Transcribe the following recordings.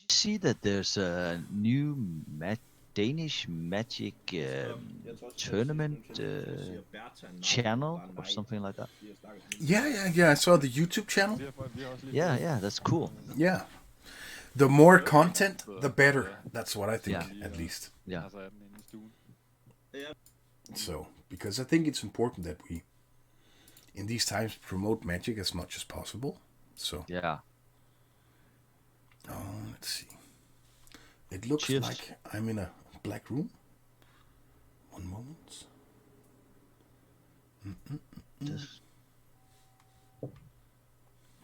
see that there's a new Danish Magic tournament channel or something like that? Yeah. I saw the YouTube channel. Yeah, yeah, that's cool. Yeah. The more content, the better. That's what I Yeah, think, at least. yeah, So, because I think it's important that we, in these times, promote magic as much as possible. So, yeah. let's see. It looks Cheers. like I'm in a black room. One moment. Just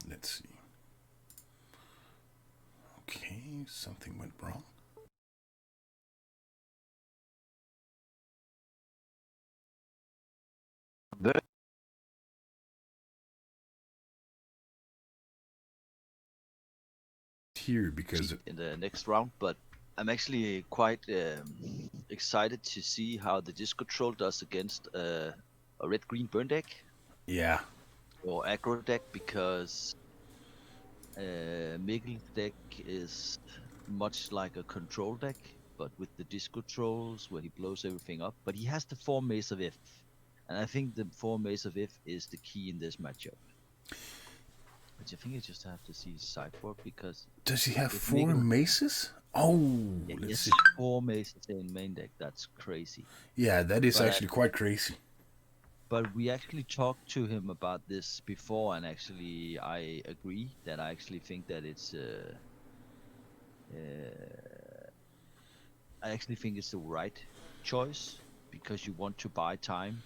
Let's see. Okay, something went wrong. Here because in the next round, but I'm actually quite excited to see how the Discotroll does against a red-green burn deck yeah, or aggro deck, because Mikkel's deck is much like a control deck, but with the disco trolls where he blows everything up. But he has the 4 Mace of If, and I think the 4 Mace of If is the key in this matchup. But I think you just have to see his sideboard, because does he have if four Mikkel, maces? Oh, yeah, he let's has see. 4 Maces in main deck, that's crazy. Yeah, that is But actually quite crazy. but we actually talked to him about this before, and actually I agree that I actually think that it's I actually think it's the right choice, because you want to buy time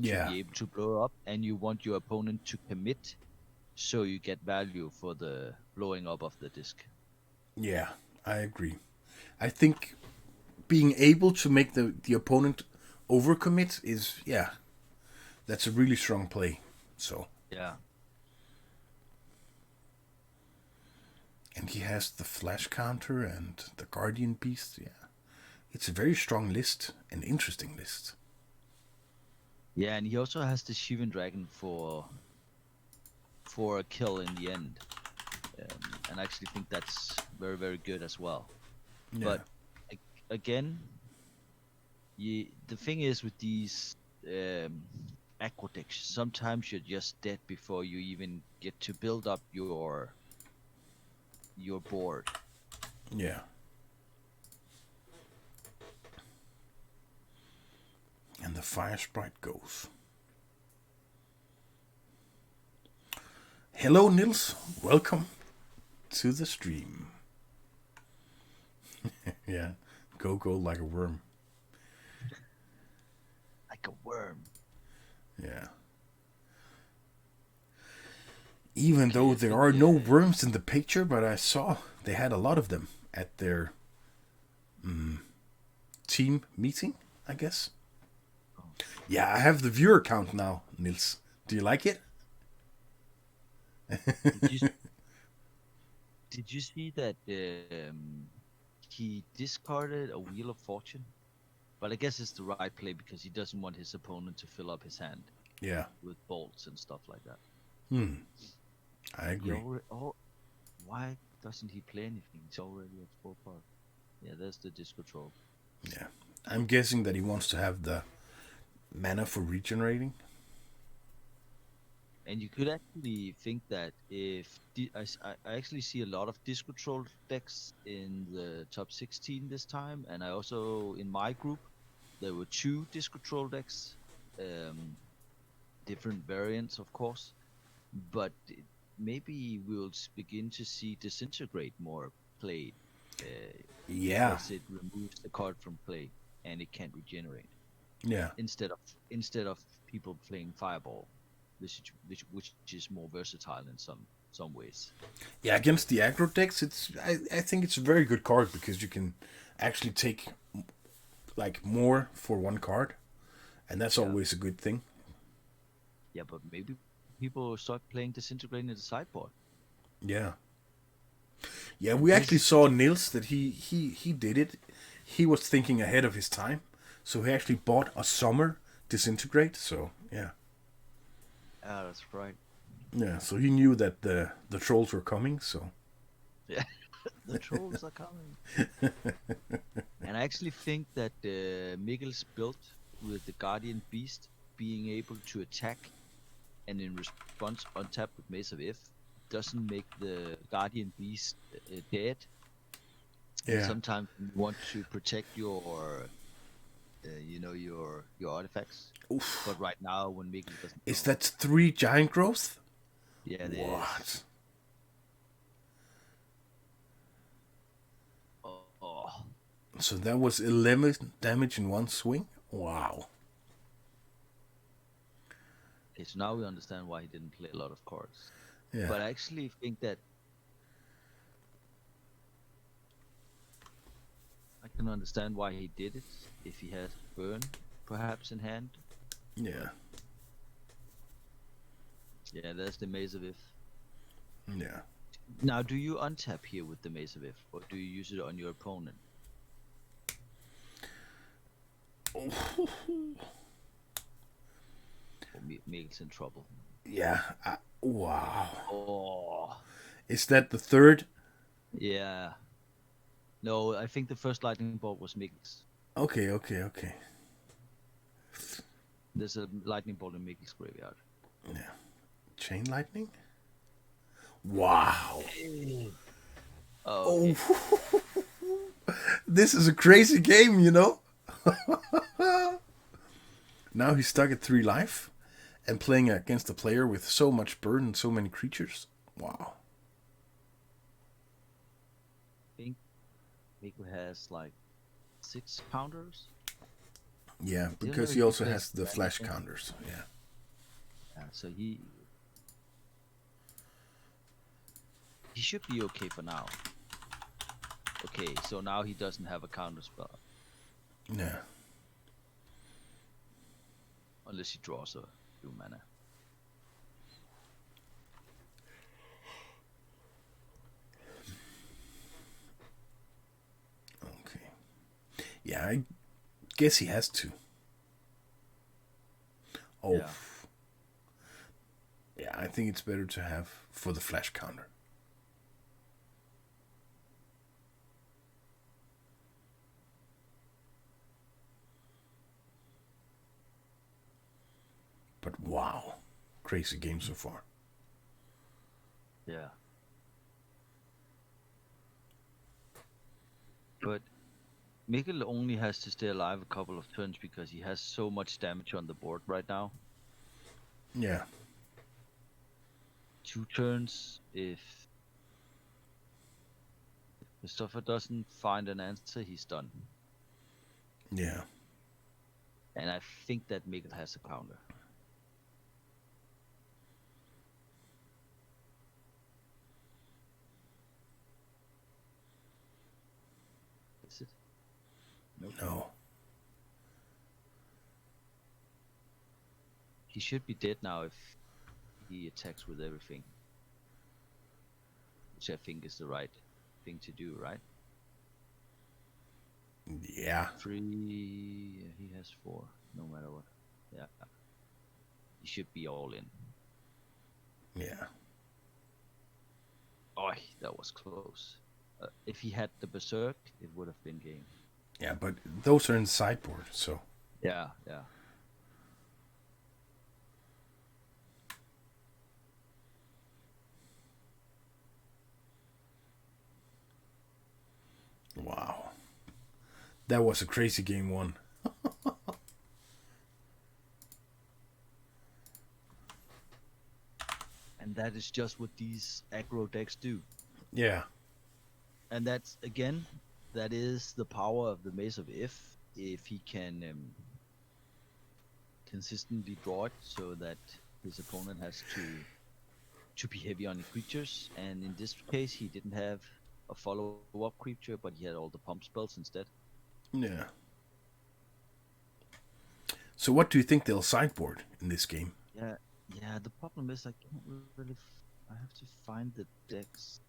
to Yeah, be able to blow up, and you want your opponent to commit, so you get value for the blowing up of the disc. yeah, I agree. I think being able to make the opponent overcommit is, yeah, that's a really strong play. So, Yeah, and he has the flash counter and the guardian beast. Yeah, it's a very strong list, an interesting list. yeah, and he also has the Shivan Dragon for a kill in the end, and I actually think that's very very good as well. Yeah, But again, the thing is with these aqueducts, sometimes you're just dead before you even get to build up your board. yeah. And the fire sprite goes. Hello, Nils. Welcome to the stream. Yeah, go like a worm. Like a worm. Yeah. Even Okay, though I there think are no worms in the picture, but I saw they had a lot of them at their team meeting, I guess. oh, Yeah, I have the viewer count now, Nils. Do you like it? did you did you see that he discarded a Wheel of Fortune? But I guess it's the right play, because he doesn't want his opponent to fill up his hand Yeah. with bolts and stuff like that. I He agree. already, oh, why doesn't he play anything? He's already at 4 part. Yeah, there's the disco troll. Yeah. I'm guessing that he wants to have the mana for regenerating. And you could actually think that if I actually see a lot of disco troll decks in the top 16 this time, and I also in my group there were 2 disco troll decks, um, different variants of course, but maybe we'll begin to see disintegrate more played, Yeah. because it removes the card from play and it can't regenerate, Yeah. instead of instead of people playing fireball, which is more versatile in some ways. Yeah, against the aggro decks, I think it's a very good card because you can actually take like more for one card, and that's Yeah, always a good thing. yeah, but maybe people start playing disintegrating in the sideboard. Yeah. Yeah, And we actually this, saw Nils that he did it. He was thinking ahead of his time, so he actually bought a summer disintegrate. So yeah, that's right. yeah. So he knew that the trolls were coming. So Yeah, The trolls are coming. And I actually think that Mikkel's build with the Guardian Beast being able to attack and in response untap with Mace of If doesn't make the Guardian Beast dead. And Yeah. sometimes you want to protect your, your artifacts. Oof. But right now, when Mikkel doesn't, Is that 3 giant growth? yeah, it What? is. Oh. So that was 11 damage in one swing? Wow. Okay, so now we understand why he didn't play a lot of cards. Yeah. But I actually think that I can understand why he did it. If he has Burn, perhaps in hand. Yeah. Yeah, that's the Maze of If. Yeah. Now, do you untap here with the Maze of If, or do you use it on your opponent? Oh. Mikkel's in trouble. Yeah. Wow. Oh. Is that the third? Yeah. No, I think the first lightning bolt was Mikkel's. Okay. There's a lightning bolt in Mikkel's graveyard. Yeah. Chain lightning? Wow. Oh. Okay. This is a crazy game, you know? Now he's stuck at 3 life and playing against a player with so much burden and so many creatures. Wow. I think Mikkel has like 6 counters. Yeah, because he also has the flash counters. Yeah. Yeah, so he should be okay for now. Okay, so now he doesn't have a counter spell. Yeah. Unless he draws a 2 mana. Okay. Yeah, I guess he has to. Oh. Yeah. Yeah, I think it's better to have for the flash counter. But wow, crazy game so far. Yeah. But Mikkel only has to stay alive a couple of turns because he has so much damage on the board right now. Yeah. 2 turns. If Christoffer doesn't find an answer, he's done. Yeah. And I think that Mikkel has a counter. Is it? Nope. No. He should be dead now if he attacks with everything. Which I think is the right thing to do, right? Yeah. 3, he has 4, no matter what. Yeah. He should be all in. Yeah. Oh, that was close. If he had the Berserk, it would have been game. Yeah, but those are in sideboard, so. Yeah. Wow. That was a crazy game 1. And that is just what these aggro decks do. Yeah. And that's, again, that is the power of the Maze of If he can consistently draw it so that his opponent has to be heavy on the creatures. And in this case, he didn't have a follow-up creature, but he had all the pump spells instead. Yeah. So what do you think they'll sideboard in this game? Yeah, the problem is I can't really... I have to find the decks.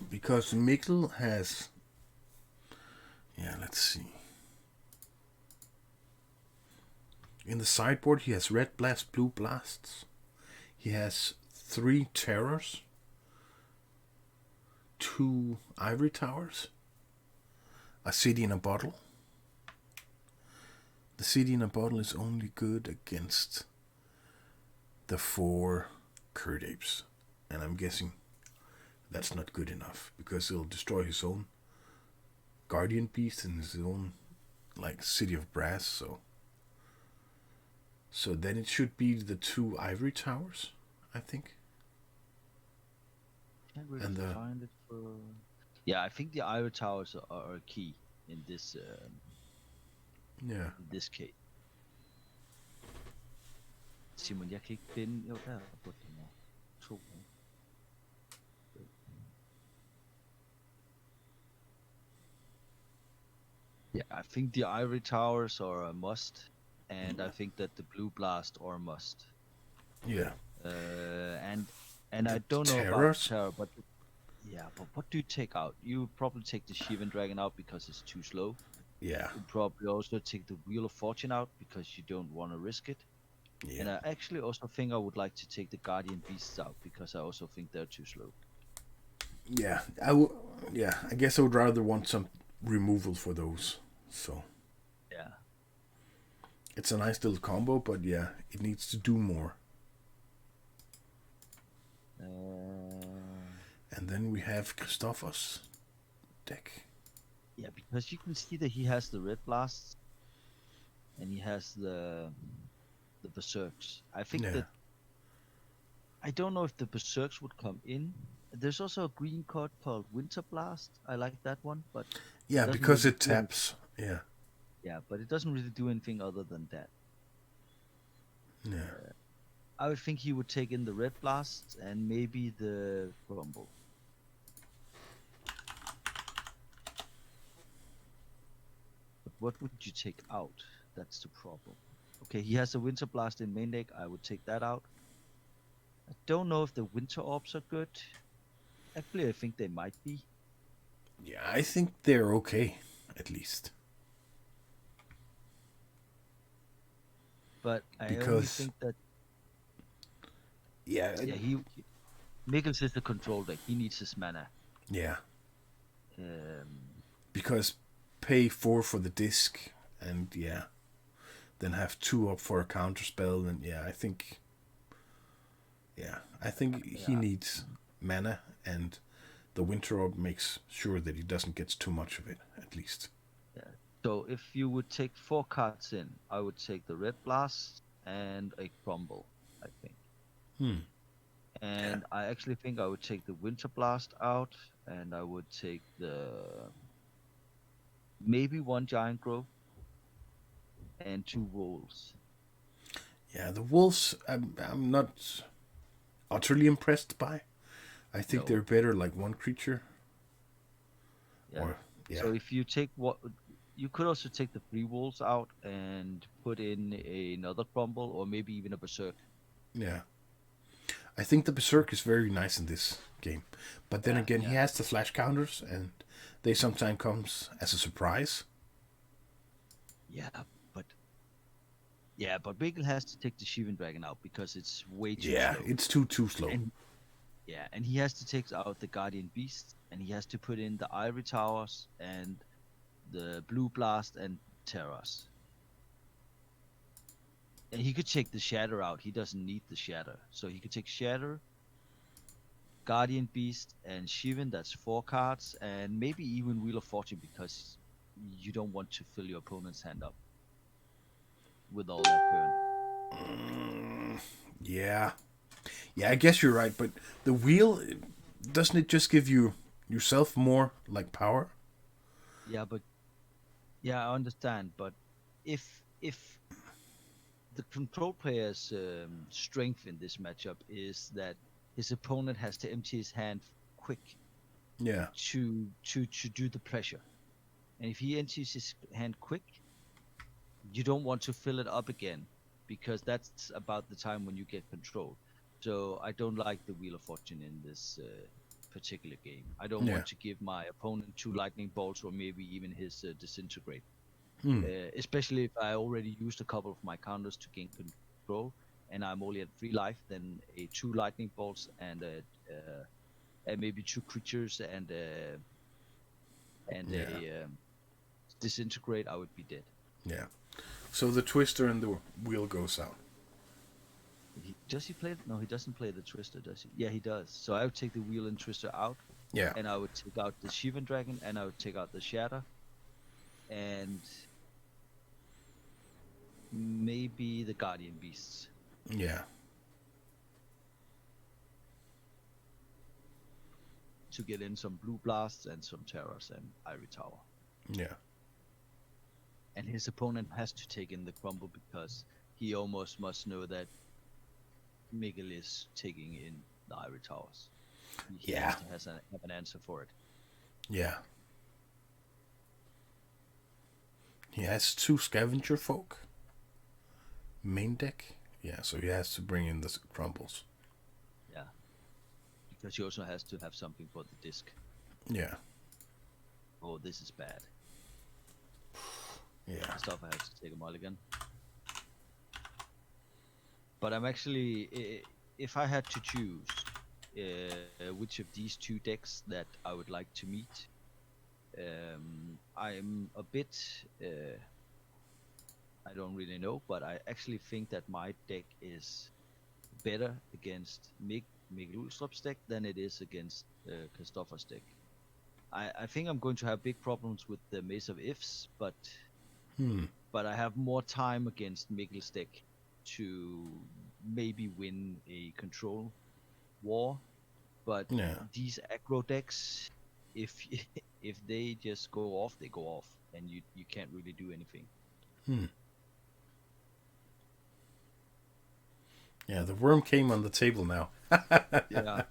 Because Mikkel has... Yeah, let's see. In the sideboard, he has red blast, blue blasts. He has 3 terrors, 2 ivory towers, a city in a bottle. The city in a bottle is only good against the 4 Curd Apes. And I'm guessing that's not good enough, because it'll destroy his own Guardian Beast and his own like City of Brass, so then it should be the 2 ivory towers, I think. Can't really find it for. Yeah, I think the ivory towers are key in this. Yeah. In this case. Simon, jeg kan ikke finde. Jo, der på den her. 2. Yeah, I think the ivory towers are a must, and I think that the blue blast are a must. Yeah. And I don't know terrors? about terror, but yeah, but what do you take out? You would probably take the Shivan Dragon out because it's too slow. Yeah. You probably also take the Wheel of Fortune out because you don't want to risk it. Yeah. And I actually also think I would like to take the Guardian Beasts out because I also think they're too slow. Yeah, I guess I would rather want some removal for those. So yeah, it's a nice little combo, but yeah, it needs to do more. And then we have Christoffer's deck. Yeah, because you can see that he has the red blasts and he has the berserks. I think that I don't know if the berserks would come in. There's also a green card called Winter Blast. I like that one, but yeah, because really it taps. Yeah. Yeah, but it doesn't really do anything other than that. Yeah. I would think he would take in the red blast and maybe the crumble. But what would you take out? That's the problem. Okay, he has a winter blast in main deck. I would take that out. I don't know if the winter orbs are good. Actually, I think they might be. Yeah, I think they're okay, at least. But I only think that. Yeah, Mikkel's is the control deck. He needs his mana. Yeah. Because pay 4 for the disc, and then have 2 up for a counter spell, and I think he needs mana, and the Winter Orb makes sure that he doesn't get too much of it, at least. Yeah. So if you would take 4 cards in, I would take the Red Blast and a Crumble, I think. And I actually think I would take the Winter Blast out, and I would take maybe 1 Giant Growth and 2 Wolves. Yeah, the Wolves I'm not utterly impressed by. I think they're better like 1 creature. Yeah. So if you take you could also take the 3 Wolves out and put in another Crumble or maybe even a Berserk. Yeah. I think the Berserk is very nice in this game. But then again, he has the flash counters, and they sometimes comes as a surprise. But Mikkel has to take the Shivan Dragon out because it's way too slow. Yeah, it's too slow. And he has to take out the Guardian Beast, and he has to put in the Ivory Towers and the Blue Blast and Terrors. And he could take the Shatter out. He doesn't need the Shatter. So he could take Shatter, Guardian Beast, and Shivan. That's 4 cards. And maybe even Wheel of Fortune because you don't want to fill your opponent's hand up with all that burn. Yeah, I guess you're right. But the wheel, doesn't it just give yourself more like power? Yeah, I understand. But if the control player's strength in this matchup is that his opponent has to empty his hand quick. Yeah. To do the pressure, and if he empties his hand quick, you don't want to fill it up again, because that's about the time when you get control. So I don't like the Wheel of Fortune in this particular game. I don't want to give my opponent 2 lightning bolts or maybe even his disintegrate. Especially if I already used a couple of my counters to gain control, and I'm only at 3 life. Then a 2 lightning bolts and maybe 2 creatures and a disintegrate, I would be dead. Yeah. So the twister and the wheel goes out. Does he play? No, he doesn't play the twister, does he? Yeah, he does. So I would take the wheel and twister out. Yeah. And I would take out the Shivan Dragon, and I would take out the Shatter, and maybe the Guardian Beasts. Yeah. To get in some Blue Blasts and some Terrors and Ivory Tower. Yeah. And his opponent has to take in the crumble because he almost must know that Mikkel is taking in the Ivory Towers. He has to have an answer for it. Yeah. He has 2 Scavenger Folk. Main deck. Yeah, so he has to bring in the crumbles. Yeah. Because he also has to have something for the disc. Yeah. Oh, this is bad. Yeah. Christoffer has to take a mulligan. But I'm actually, if I had to choose which of these 2 decks that I would like to meet, I'm a bit, I don't really know, but I actually think that my deck is better against Mikkel Ulstrup's deck than it is against Christoffer's deck. I think I'm going to have big problems with the Maze of Ifs, but I have more time against Mikkel's deck to maybe win a control war. But these aggro decks, if they just go off, they go off, and you can't really do anything. Yeah, the Wyrm came on the table now. Yeah.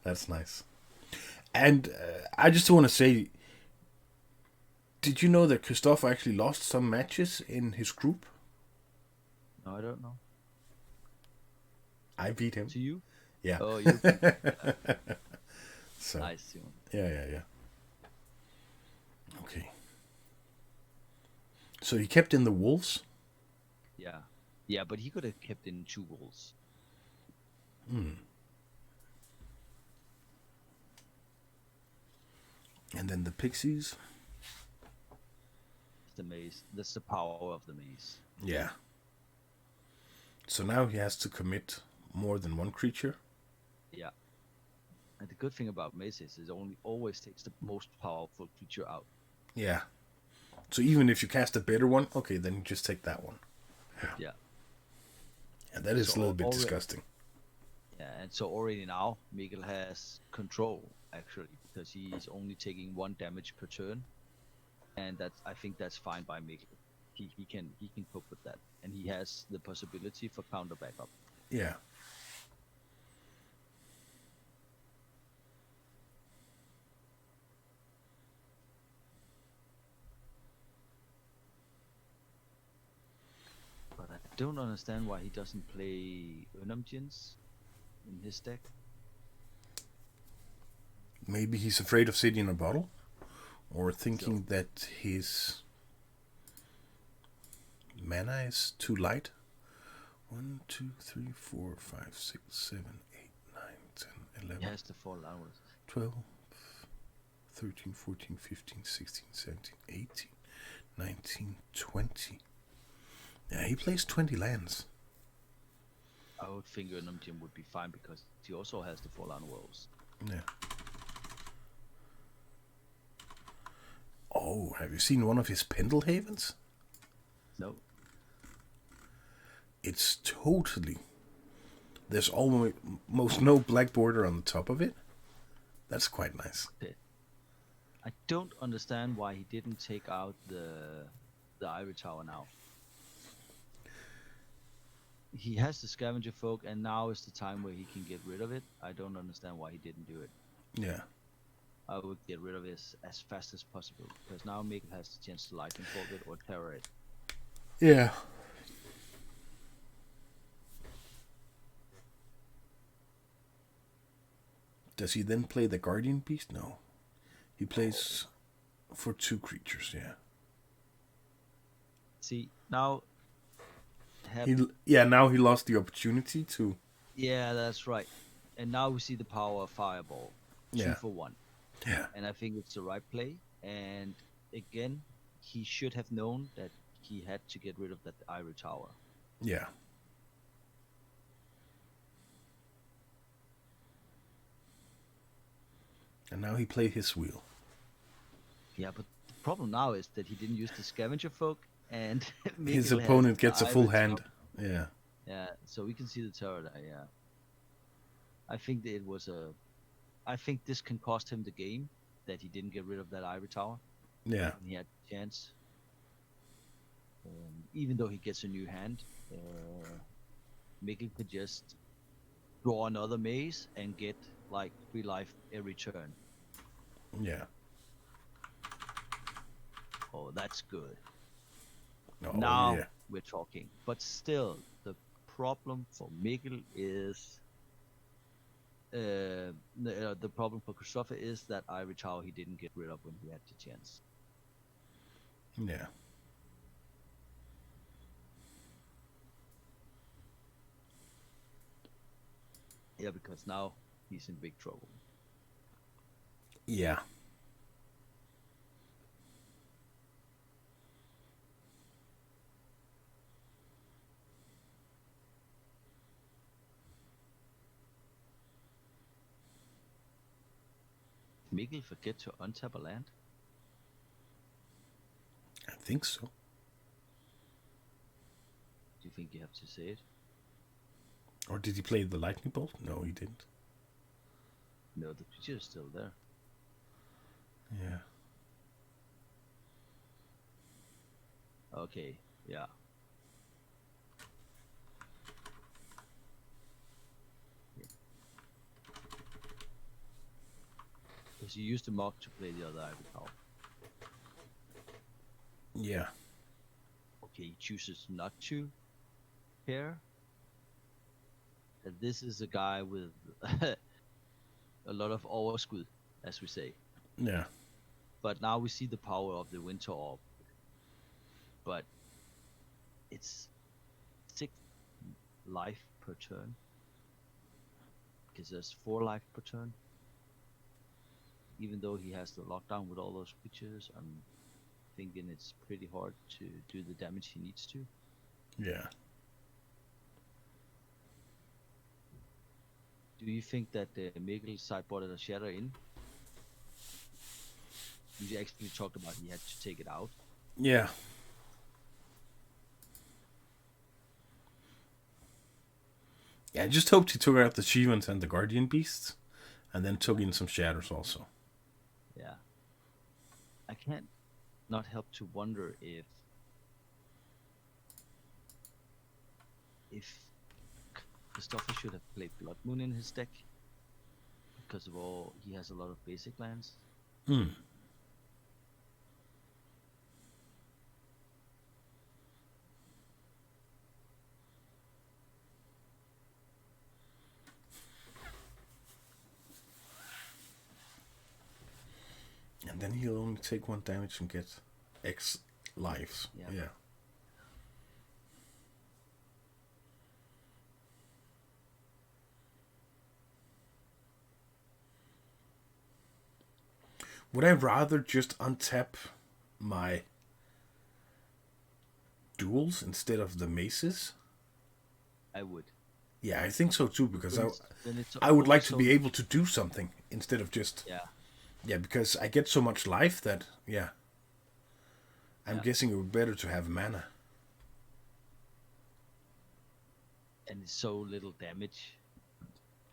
That's nice. And I just want to say, did you know that Christoffer actually lost some matches in his group? No, I don't know. I beat him. To you? Yeah. Oh, you beat him. So, nice. Yeah. Okay. So he kept in the wolves? Yeah. Yeah, but he could have kept in 2 wolves. And then the pixies? The maze. That's the power of the maze. Yeah. So now he has to commit more than 1 creature? Yeah. And the good thing about mazes is it always takes the most powerful creature out. Yeah. So even if you cast a better one, okay, then you just take that one. Yeah. And that is a little bit disgusting. Yeah, and so already now, Mikkel has control, actually, because he's only taking 1 damage per turn. And I think that's fine by Mikkel. He can cope with that. And he has the possibility for counter backup. Yeah. But I don't understand why he doesn't play Unamjins in his deck. Maybe he's afraid of sitting in a bottle? Or thinking that his mana is too light? 1, 2, 3, 4, 5, 6, 7, 8, 9, 10, 11. He has to fall downwards. 12, 13, 14, 15, 16, 17, 18, 19, 20. Yeah, he plays 20 lands. I would think Unamjin would be fine because he also has the Fallen Wolves. Yeah. Oh, have you seen one of his Pendelhavens? No. It's totally... There's almost no black border on the top of it. That's quite nice. I don't understand why he didn't take out the Ivory Tower now. He has the Scavenger Folk, and now is the time where he can get rid of it. I don't understand why he didn't do it. Yeah. I would get rid of it as fast as possible, because now Mikkel has the chance to Lightning Bolt it or Terror it. Yeah. Does he then play the Guardian Beast? No. He plays for 2 creatures, yeah. See, now... Now he lost the opportunity to... Yeah, that's right. And now we see the power of Fireball. 2 for 1. Yeah. And I think it's the right play. And again, he should have known that he had to get rid of that Ivory Tower. Yeah. And now he played his wheel. Yeah, but the problem now is that he didn't use the Scavenger Folk, and his opponent gets a full hand. Tower. Yeah. Yeah, so we can see the turret. Yeah. I think that it was a... I think this can cost him the game, that he didn't get rid of that Ivory Tower. Yeah. And he had a chance. Even though he gets a new hand, Mikkel could just draw another maze and get like 3 life every turn. Yeah. Oh, that's good. Oh, Now we're talking. But still, the problem for Mikkel is... the problem for Christoffer is that Ivory Tower he didn't get rid of when he had the chance. Yeah. Yeah, because now he's in big trouble. Yeah. Mikkel forget to untap a land? I think so. Do you think you have to say it? Or did he play the lightning bolt? No, he didn't. No, the creature is still there. Yeah. Okay, yeah. Because he used the mock to play the other Ivory Tower. Yeah. Okay, he chooses not to pair. And this is a guy with a lot of overskud, as we say. Yeah. But now we see the power of the Winter Orb. But it's 6 life per turn. Because there's 4 life per turn. Even though he has the lockdown with all those creatures, I'm thinking it's pretty hard to do the damage he needs to. Yeah. Do you think that Mikkel sideboarded a Shatter in? You actually talked about he had to take it out. Yeah. Yeah, I just hoped he took out the achievements and the Guardian Beasts, and then took in some Shatters also. Yeah. I can't not help to wonder if Christoffer should have played Blood Moon in his deck, because of all he has a lot of basic lands. And then he'll only take 1 damage and get X lives. Yeah. Would I rather just untap my duels instead of the maces? I would. Yeah, I think so too, because then I would like to be able to do something instead of just... Yeah. Yeah, because I get so much life that, I'm guessing it would be better to have mana. And it's so little damage.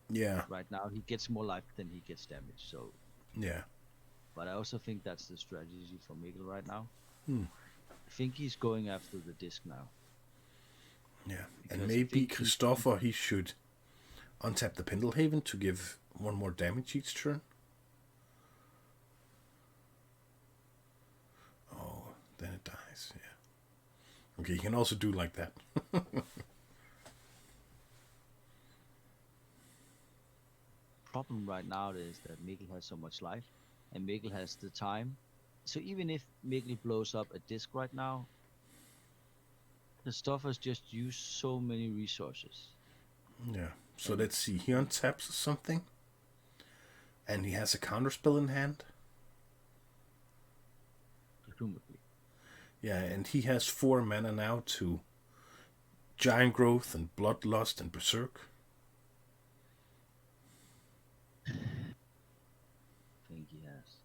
Yeah. Right now, he gets more life than he gets damage, so... Yeah. But I also think that's the strategy for Mikkel right now. I think he's going after the disc now. Yeah, Because and maybe Christoffer, he should untap the Pendelhaven to give 1 more damage each turn. Oh, then it dies, yeah. Okay, you can also do like that. problem right now is that Mikkel has so much life, and Mikkel has the time. So even if Mikkel blows up a disc right now, Christoffer's just used so many resources. Yeah. So And let's see. He untaps something, and he has a counterspell in hand. presumably. Yeah, and he has 4 mana now to Giant Growth and Bloodlust and Berserk. I think he has.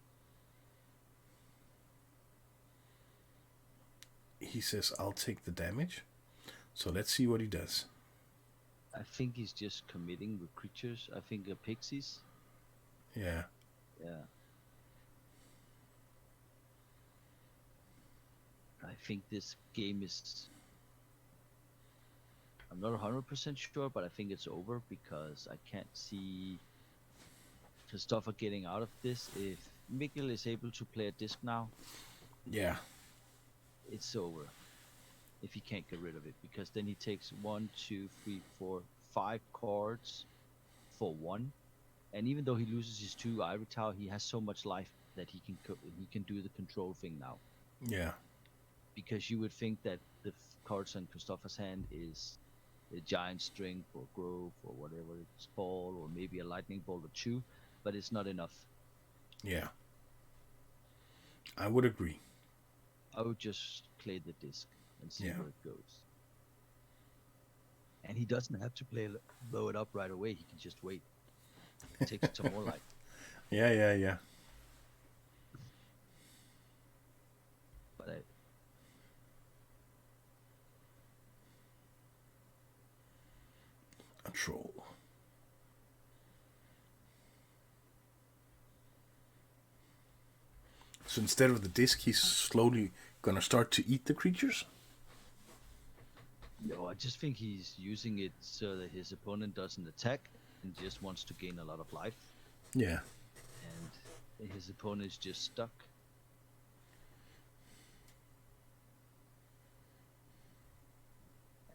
He says, I'll take the damage. So let's see what he does. I think he's just committing with creatures. I think pixies. Yeah. Yeah. I think this game is. I'm not 100% sure, but I think it's over because I can't see Christoffer getting out of this. If Mikkel is able to play a disc now, Yeah. it's over. If he can't get rid of it, because then he takes 1, 2, 3, 4, 5 cards for 1, and even though he loses his 2 Ivory Tower, he has so much life that he can do the control thing now. Yeah. Because you would think that the cards on Christoffer's hand is a giant strength or growth or whatever it's called, or maybe a lightning bolt or 2, but it's not enough. Yeah. I would agree. I would just play the disc and see where it goes. And he doesn't have to blow it up right away. He can just wait. Take some more life. Yeah. But a troll. So instead of the disc, he's slowly gonna start to eat the creatures? No, I just think he's using it so that his opponent doesn't attack and just wants to gain a lot of life. Yeah. And his opponent is just stuck.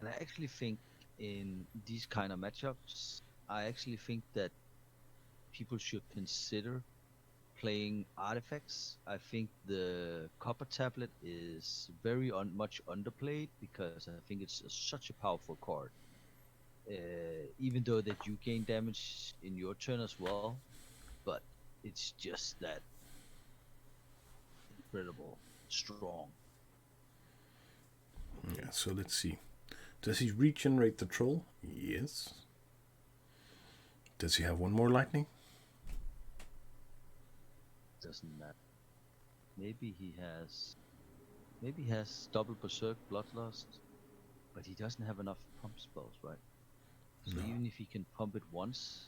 And I actually think in these kind of matchups, I actually think that people should consider playing artifacts. I think the copper tablet is very much underplayed because I think it's such a powerful card. Even though that you gain damage in your turn as well, but it's just that incredible strong. Yeah, so let's see. Does he regenerate the troll? Yes. Does he have one more lightning? Doesn't matter. Maybe he has double berserk, bloodlust, but he doesn't have enough pump spells, right? So even if he can pump it once,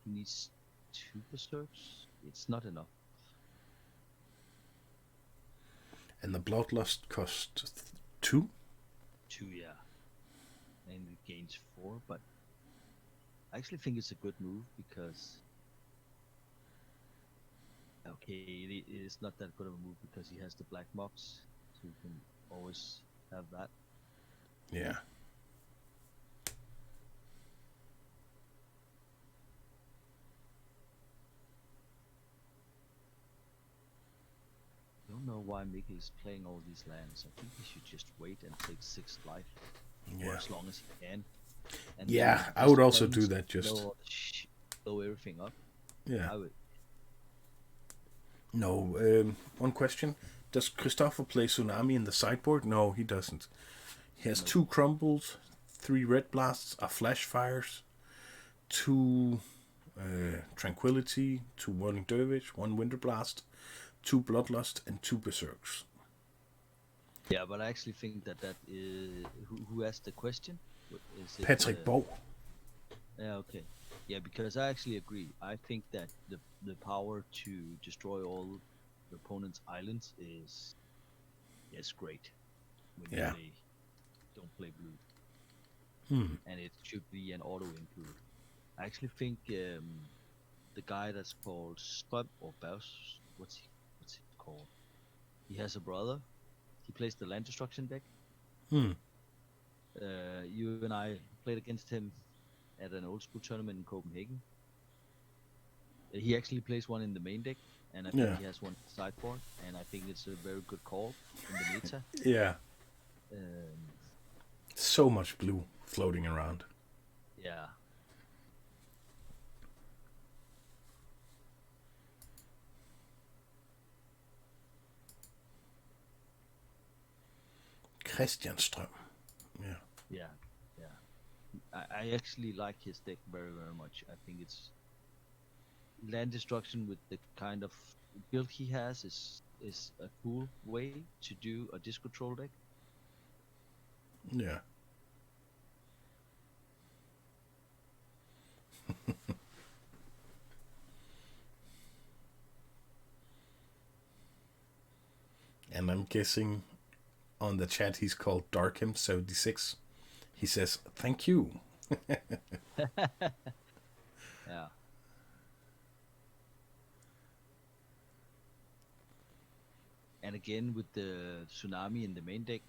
he needs 2 berserks. It's not enough. And the bloodlust cost 2? 2, yeah. And it gains 4, but I actually think it's a good move because it is not that good of a move because he has the black mobs, so you can always have that. Yeah. I don't know why Mikkel is playing all these lands. I think he should just wait and take 6 life for as long as he can. And yeah, I would also do that. Just blow everything up. Yeah. I would. No, one question. Does Christoffer play Tsunami in the sideboard? No, he doesn't. He has 2 Crumbles, 3 Red Blasts, a Flash Fires, 2 Tranquility, 2 Whirling Dervish, 1 Winter Blast, 2 Bloodlust, and 2 Berserks. Yeah, but I actually think that is... Who asked the question? Is it, Patrick Bo. Yeah, okay. Yeah, because I actually agree. I think that the power to destroy all the opponent's islands is great when you don't play blue. And it should be an auto include. I actually think the guy that's called Strøm or Baus, what's he called? He has a brother. He plays the land destruction deck. You and I played against him at an old school tournament in Copenhagen. He actually plays one in the main deck, and I think Yeah, he has one sideboard, and I think it's a very good call in the meta. yeah. Um, So much blue floating around. yeah, Christianström. Yeah. yeah, yeah. I actually like his deck very, very much. I think it's land destruction with the kind of build he has is a cool way to do a disco troll deck. Yeah. And I'm guessing on the chat he's called Darkham76. He says, thank you. Yeah. And again with the tsunami in the main deck,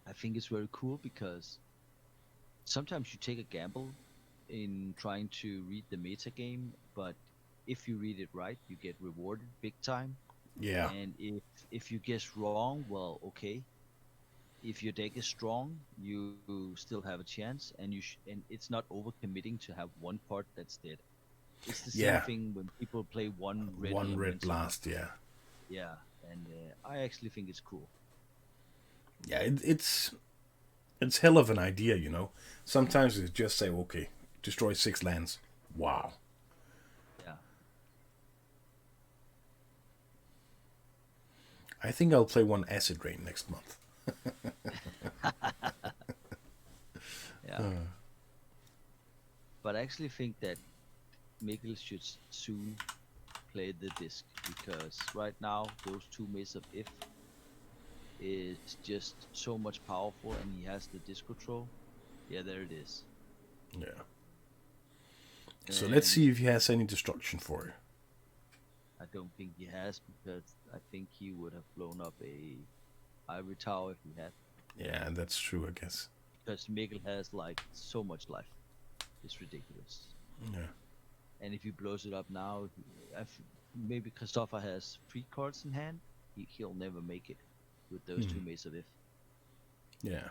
I think it's very cool because sometimes you take a gamble in trying to read the meta game, but if you read it right, you get rewarded big time. Yeah. And if you guess wrong, well, okay. If your deck is strong, you still have a chance, and and it's not overcommitting to have one part that's dead. It's the same Yeah. thing when people play one red One red elemental. blast, yeah. Yeah, and I actually think it's cool. Yeah, it's hell of an idea, you know. Sometimes it's just say, okay, destroy 6 lands. Wow. Yeah, I think I'll play one Acid Rain next month. yeah. But I actually think that Mikkel should soon play the disc because right now those two Maze of If is just so much powerful, and he has the Discotroll. Yeah, there it is. Yeah. So let's And see if he has any destruction for you. I don't think he has because I think he would have blown up a ivory tower if he had. Yeah, that's true, I guess. Because Mikkel has like so much life, it's ridiculous. Yeah. And if he blows it up now, maybe Christoffer has 3 cards in hand. He'll never make it with those two Maze of If. Yeah.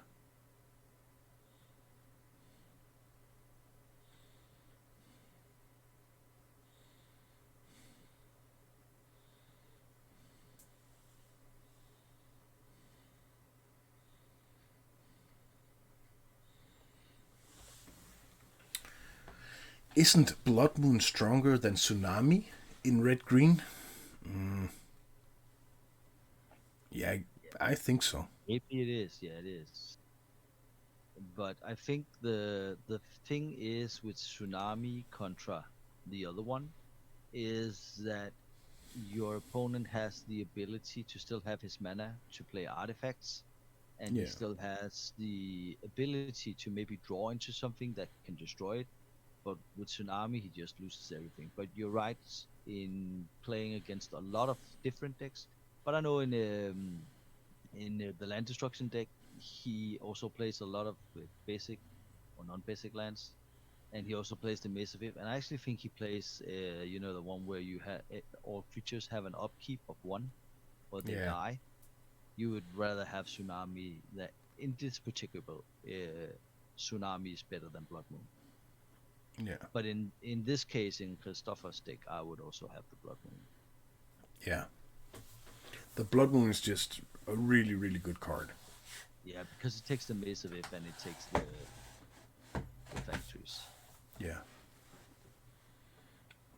Isn't Blood Moon stronger than Tsunami in red green? Yeah, I think so. Maybe it is. Yeah, it is. But I think the thing is with Tsunami contra the other one is that your opponent has the ability to still have his mana to play artifacts, and he Yeah. still has the ability to maybe draw into something that can destroy it. But with Tsunami, he just loses everything. But you're right in playing against a lot of different decks. But I know in the land destruction deck, he also plays a lot of basic or non-basic lands, and he also plays the Maze of Ith. And I actually think he plays, the one where you have all creatures have an upkeep of 1, or they Yeah. die. You would rather have Tsunami. That in this particular, Tsunami is better than Blood Moon. Yeah. But in this case, in Christoffer's deck, I would also have the Blood Moon. Yeah. The Blood Moon is just a really, really good card. Yeah, because it takes the Maze of Ith and it takes the factories. Yeah.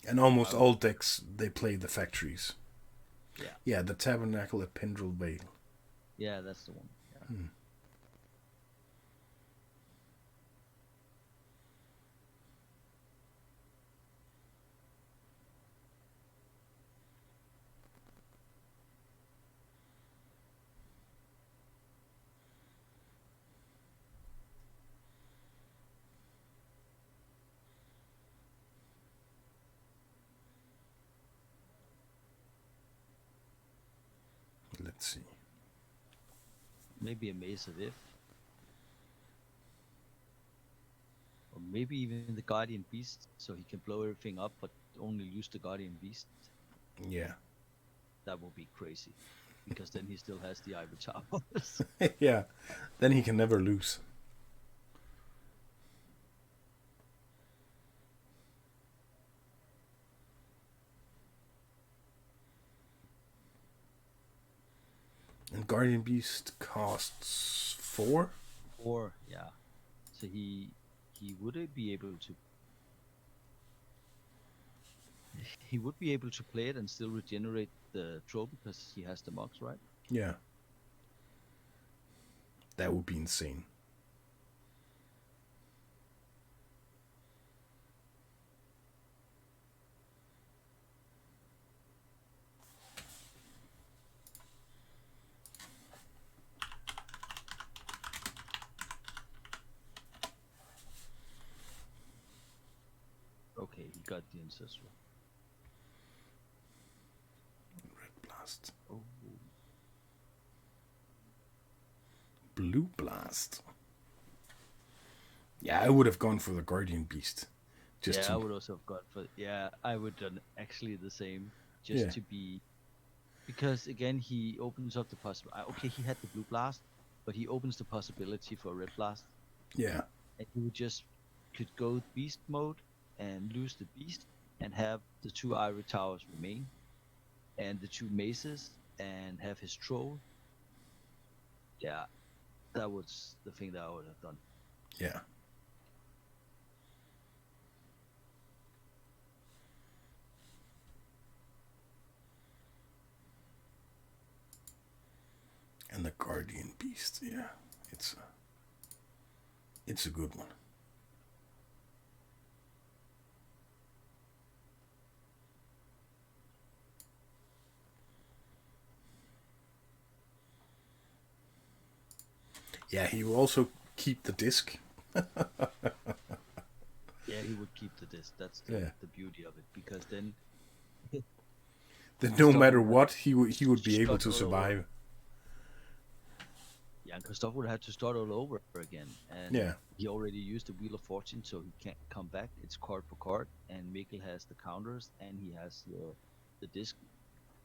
And almost all decks, they play the factories. Yeah. Yeah, the Tabernacle at Pendrell Vale. Yeah, that's the one. Yeah. Let's see. Maybe a Maze of Ith. Or maybe even the Guardian Beast, so he can blow everything up, but only use the Guardian Beast. Yeah. That would be crazy, because then he still has the Ivory Towers. Yeah. Then he can never lose. And Guardian Beast costs 4? Or yeah, so he would be able to. He would be able to play it and still regenerate the troll because he has the mugs, right? Yeah. That would be insane. Okay, he got the ancestral. Red Blast. Oh, Blue Blast. Yeah, I would have gone for the Guardian Beast. Just I would also have gone for. Yeah, I would done actually the same, just to be, because again he opens up the possibility. Okay, he had the Blue Blast, but he opens the possibility for Red Blast. Yeah. And he would just could go Beast mode and lose the Beast and have the 2 Ivory Towers remain, and the 2 Maces, and have his Troll. Yeah, that was the thing that I would have done. Yeah. And the Guardian Beast, yeah, it's a good one. Yeah, he will also keep the disc. Yeah, he would keep the disc. That's the beauty of it, because then no matter what, he would be able to survive. Yeah, and Christoffer would have to start all over again. And he already used the Wheel of Fortune, so he can't come back. It's card for card, and Mikkel has the counters, and he has the disc.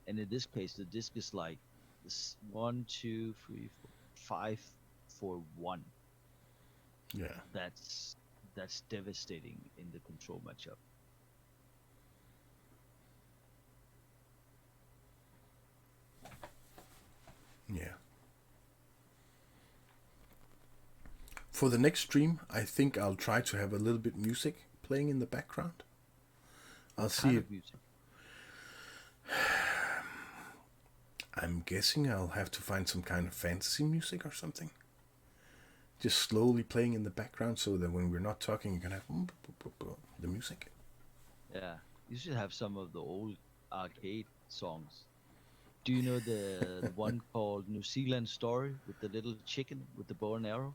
And in this case, the disc is like this 1, 2, 3, 4, 5 for 1. Yeah, that's devastating in the control matchup. Yeah. For the next stream, I think I'll try to have a little bit music playing in the background. I'll see. Kind of music? I'm guessing I'll have to find some kind of fantasy music or something. Just slowly playing in the background, so that when we're not talking, you can have the music. Yeah, you should have some of the old arcade songs. Do you know the one called New Zealand Story with the little chicken with the bow and arrow?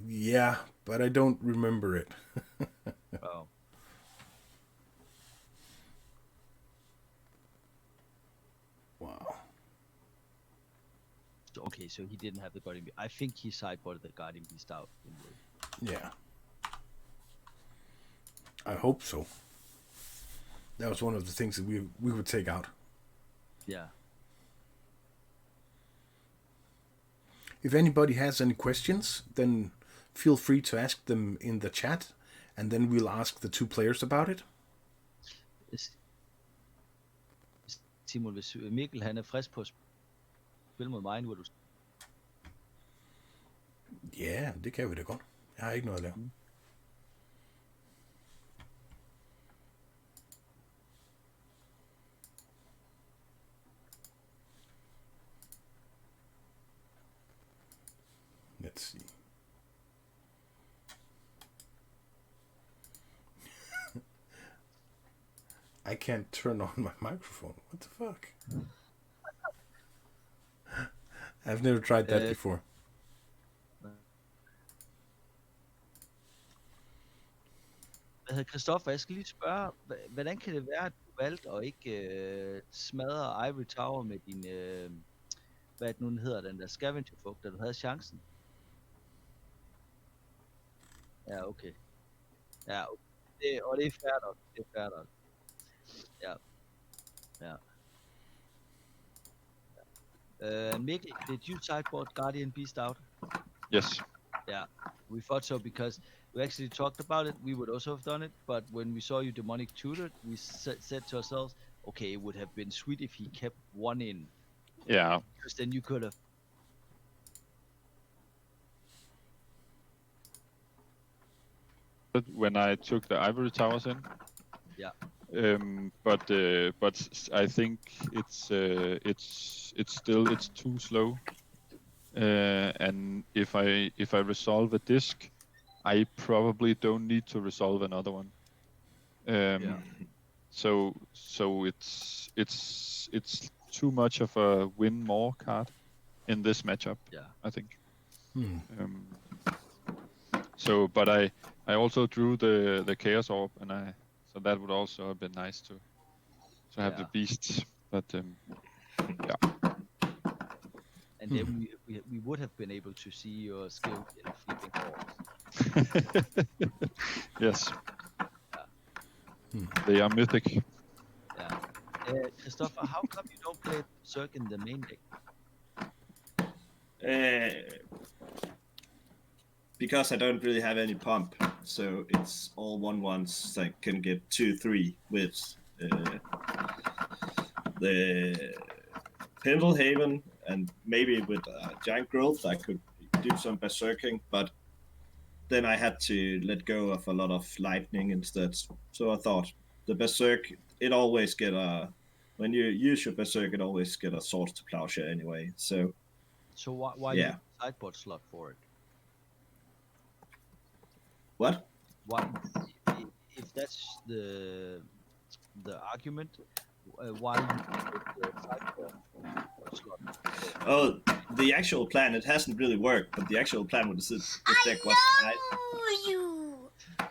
Yeah, but I don't remember it. Oh. Wow. Okay, so he didn't have the Guardian Beast. I think he sideboarded the Guardian Beast out. Yeah. I hope so. That was one of the things that we would take out. Yeah. If anybody has any questions, then feel free to ask them in the chat, and then we'll ask the 2 players about it. Simon, hvis Mikkel han frisk på at spille mod mig, nu du... Ja, det kan vi da godt. Jeg har ikke noget at lave. Let's see. I can't turn on my microphone. What the fuck? I've never tried that before. Christoffer, jeg skal lige spørge, hvordan kan det være, at du valgte at ikke smadre Ivory Tower med din, hvad det nu hedder, den der scavenger-fugt, da du havde chancen? Ja, okay. Ja, okay. det er fair nok. Det er fair nok. Ja, ja. Mikkel, did you sideboard Guardian Beast out? Yes. Yeah, we thought so because we actually talked about it. We would also have done it, but when we saw you demonic tutored, we said to ourselves, okay, it would have been sweet if he kept one in. Yeah. Because then you could have. When I took the ivory towers in. Yeah. But I think it's too slow. And if I resolve a disc, I probably don't need to resolve another one. So it's too much of a win more card in this matchup. Yeah. I think. So, but I also drew the Chaos Orb, and so that would also have been nice to have the beasts. But yeah. And then we would have been able to see your skill in flipping balls. Yes. Yeah. They are mythic. Yeah. Christoffer, how come you don't play Berserk in the main deck? Because I don't really have any pump, so it's all 1/1s that can get 2/3 with the Pendlehaven, and maybe with Giant Growth I could do some berserking, but then I had to let go of a lot of lightning instead. So I thought the berserk, it always get a, when you use your berserk, it always get a Swords to Plowshare anyway. So why yeah. you sideboard slot for it? What? Why, if that's the argument, why you put the sideboard slot? Oh, the actual plan, it hasn't really worked, but the actual plan with this deck was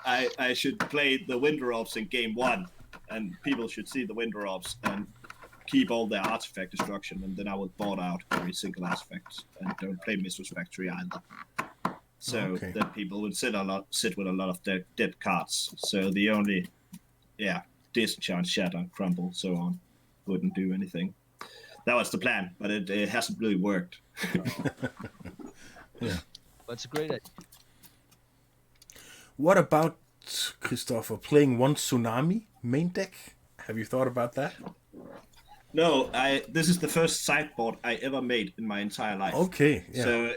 I should play the Winter Orbs in game 1, and people should see the Winter Orbs and keep all their artifact destruction, and then I would board out every single artifact and don't play Mistress Factory either. So then people would sit with a lot of dead cards. So the only, Disenchant, Shatter, Crumble, so on, wouldn't do anything. That was the plan, but it hasn't really worked. Yeah, but it's a great idea. What about, Christoffer, playing one Tsunami main deck? Have you thought about that? No, this is the first sideboard I ever made in my entire life. Okay, yeah. So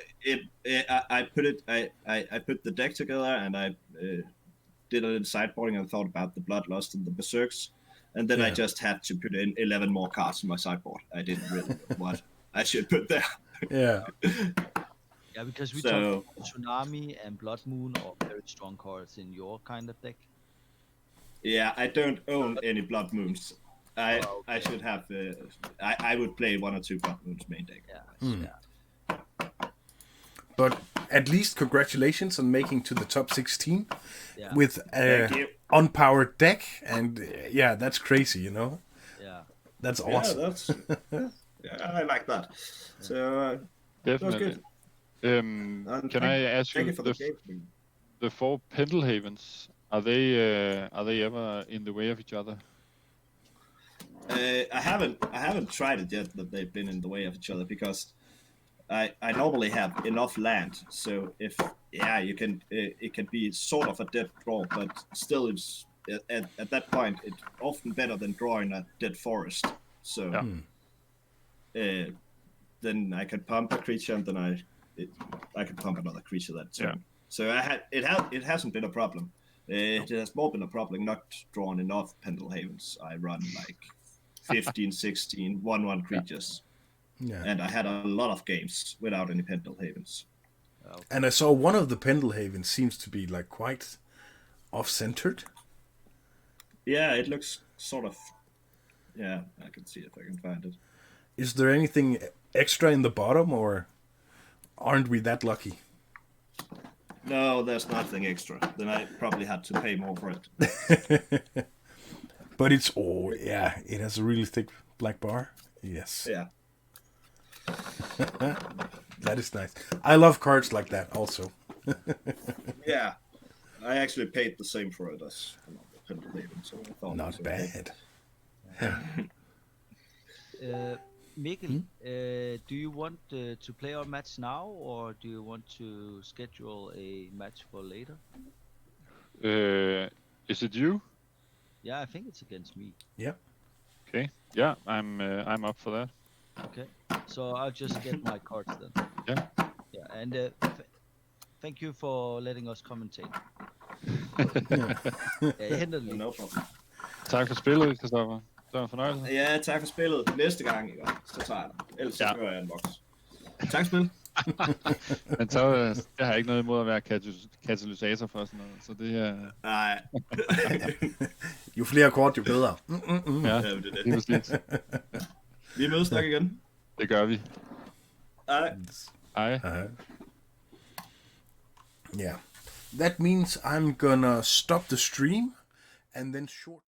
I put the deck together, and I did a little sideboarding and thought about the Bloodlust and the Berserks, and then I just had to put in 11 more cards in my sideboard. I didn't really know what I should put there. Yeah. Yeah, because we talked about Tsunami and Blood Moon are very strong cards in your kind of deck. Yeah, I don't own any Blood Moons. I should have. I would play 1 or 2 Blood Moons main deck. Yeah. But at least congratulations on making to the top 16 with unpowered deck, and that's crazy, you know. Yeah, that's awesome. I like that. So definitely. Can I ask you, the 4 Pendlehavens, are they ever in the way of each other? I haven't tried it yet that they've been in the way of each other, because I normally have enough land. So if you can, it can be sort of a dead draw, but still it's at that point it's often better than drawing a dead forest. So then I can pump a creature, and then I can pump another creature that turn. Yeah. So it hasn't been a problem. It has more been a problem not drawing enough Pendlehavens. I run like 15, 16 1/1 creatures. Yeah. And I had a lot of games without any Pendlehavens. Okay. And I saw one of the Pendlehavens seems to be like quite off-centered. Yeah, it looks sort of. Yeah, I can see if I can find it. Is there anything extra in the bottom, or aren't we that lucky? No, there's nothing extra. Then I probably had to pay more for it. But it's it has a really thick black bar. Yes. Yeah. That is nice. I love cards like that also. Yeah. I actually paid the same for it as Pendelhaven, so I thought Not bad. Mikkel, do you want to play our match now, or do you want to schedule a match for later? Is it you? Yeah, I think it's against me. Yeah. Okay. Yeah, I'm up for that. Okay, so I'll just get my cards then. Yeah. Yeah, and thank you for letting us commentate. Hændeløs. No problem. Tak for spillet, Christoffer. Det var en fornøjelse. Ja, tak for spillet. Næste gang, ikke? Så tager jeg det. Ellers så kører jeg en boks. Tak for spillet. Men så jeg har ikke noget imod at være katalysator for sådan noget, så det er... Nej. Jo flere kort, jo bedre. Ja, det er præcis. Vi mødes nok igen. Det gør vi. Hej. Hej. Yeah. That means I'm gonna stop the stream and then short